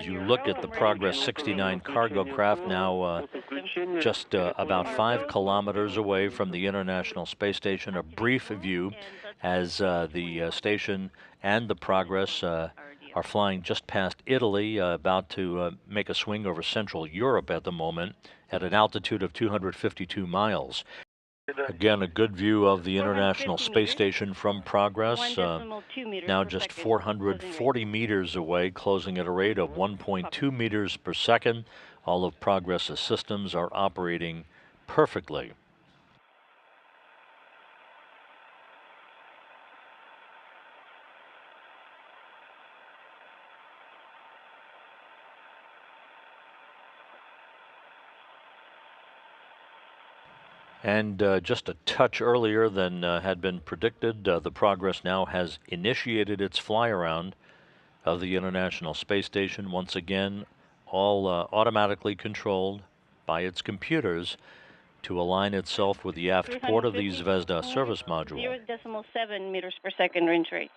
as you look at the Progress 69 cargo craft now just about 5 kilometers away from the International Space Station. A brief view as the station and the Progress are flying just past Italy, about to make a swing over Central Europe at the moment at an altitude of 252 miles. Again, a good view of the International Space Station from Progress, now just 440 meters away, closing at a rate of 1.2 meters per second. All of Progress's systems are operating perfectly. And just a touch earlier than had been predicted, the Progress now has initiated its fly-around of the International Space Station. Once again, all automatically controlled by its computers to align itself with the aft port of the Zvezda service module. 0.7 meters per second range rate.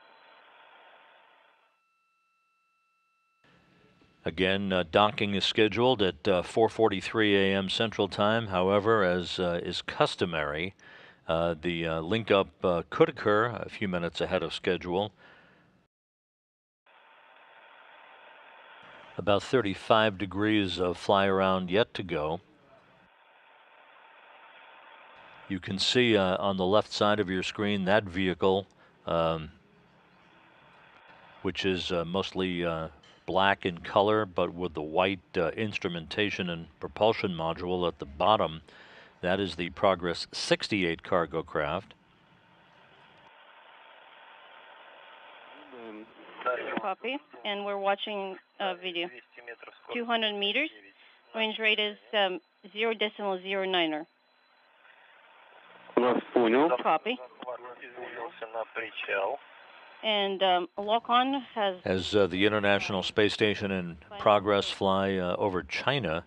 Again, docking is scheduled at 4:43 a.m. Central Time. However, as is customary, the link-up could occur a few minutes ahead of schedule. About 35 degrees of fly-around yet to go. You can see on the left side of your screen that vehicle, which is mostly black in color, but with the white instrumentation and propulsion module at the bottom. That is the Progress 68 cargo craft. Copy. And we're watching video. 200 meters. Range rate is 0.09. Copy. And lock-on has... As the International Space Station and Progress fly over China,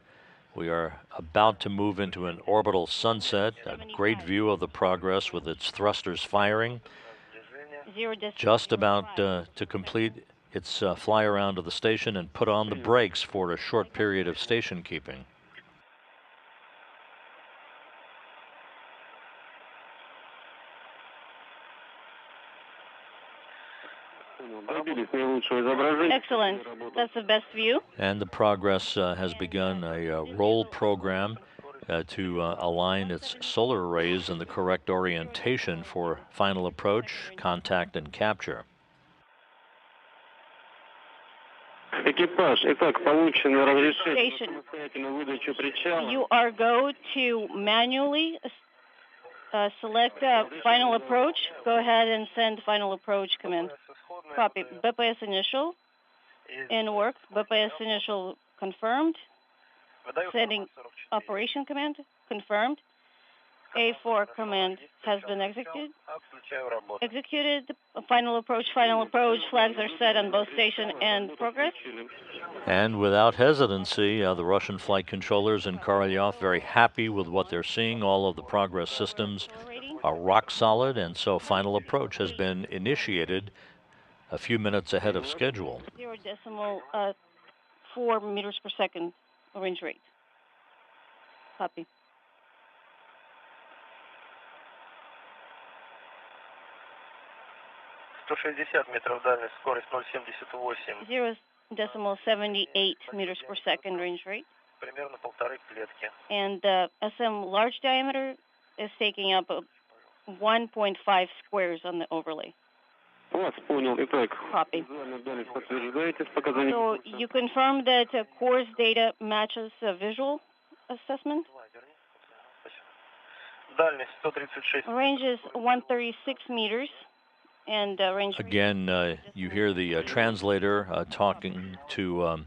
we are about to move into an orbital sunset. A great view of the Progress with its thrusters firing. Just about to complete its fly around of the station and put on the brakes for a short period of station keeping. Excellent. That's the best view. And the Progress has begun a roll program to align its solar arrays in the correct orientation for final approach, contact, and capture. Station. You are go to manually select final approach. Go ahead and send final approach command. Copy. BPS initial in work. BPS initial confirmed. Sending operation command confirmed. A4 command has been executed. Final approach. Flags are set on both station and Progress. And without hesitancy, the Russian flight controllers in Korolyov very happy with what they're seeing. All of the Progress systems are rock solid, and so final approach has been initiated a few minutes ahead of schedule. 0.4 meters per second range rate. Copy. метров дальность, скорость 0.78. 0.78 meters per second range rate. Примерно полторы клетки. And SM large diameter is taking up 1.5 squares on the overlay. Copy. So you confirm that course data matches visual assessment? Дальность 136. Range is 136 meters. And range. Again, you hear the translator talking to,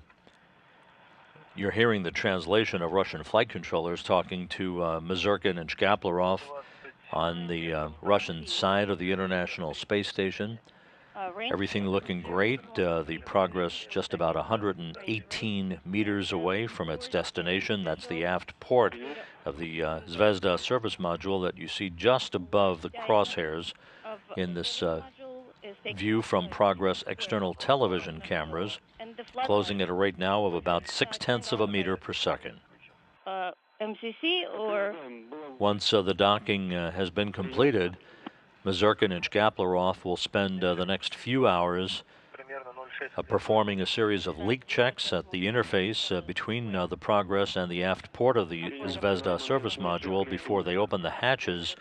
you're hearing the translation of Russian flight controllers talking to Mazurkin and Shkaplerov on the Russian side of the International Space Station. Everything looking great. The Progress just about 118 meters away from its destination. That's the aft port of the Zvezda service module that you see just above the crosshairs in this view from Progress external television cameras. And closing at a rate now of about 0.6 of a meter per second. MCC or? Once the docking has been completed, Mazurkin and Shkaplerov will spend the next few hours performing a series of leak checks at the interface between the Progress and the aft port of the Zvezda service module before they open the hatches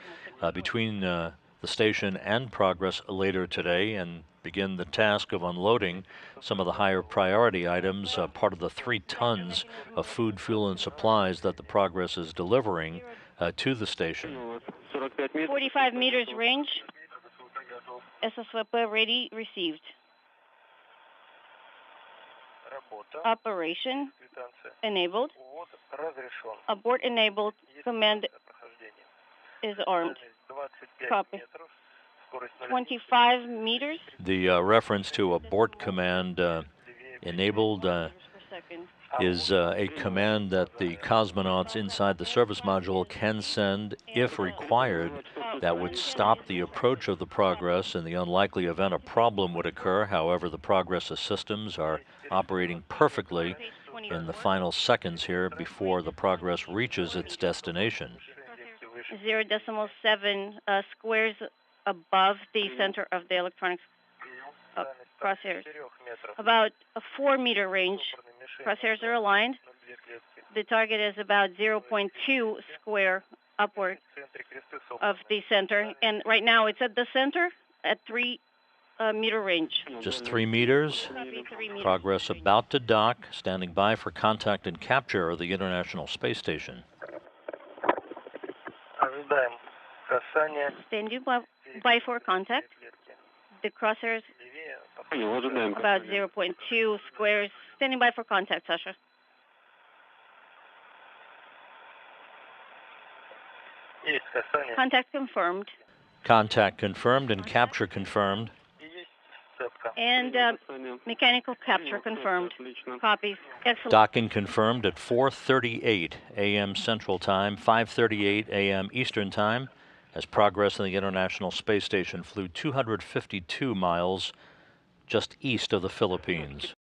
between the station and Progress later today and begin the task of unloading some of the higher priority items, part of the 3 tons of food, fuel, and supplies that the Progress is delivering to the station. 45 meters range. SSVP ready, received. Operation enabled. Abort enabled. Command is armed. Copy. 25 meters. The reference to abort command enabled is a command that the cosmonauts inside the service module can send if required. That would stop the approach of the Progress in the unlikely event a problem would occur. However, the Progress's systems are operating perfectly in the final seconds here before the Progress reaches its destination. 0.7 squares above the center of the electronics crosshairs. About a 4-meter range. Crosshairs are aligned. The target is about 0.2 square upward of the center, and right now it's at the center at 3-meter range. Just 3 meters. 3 meters. Progress about to dock, standing by for contact and capture of the International Space Station. Standing by for contact. The crosshairs about 0.2 squares. Standing by for contact, Sasha. Contact confirmed. Contact confirmed and capture confirmed. And mechanical capture confirmed. Copies. Excellent. Docking confirmed at 4:38 a.m. Central Time, 5:38 a.m. Eastern Time, as Progress on the International Space Station flew 252 miles just east of the Philippines.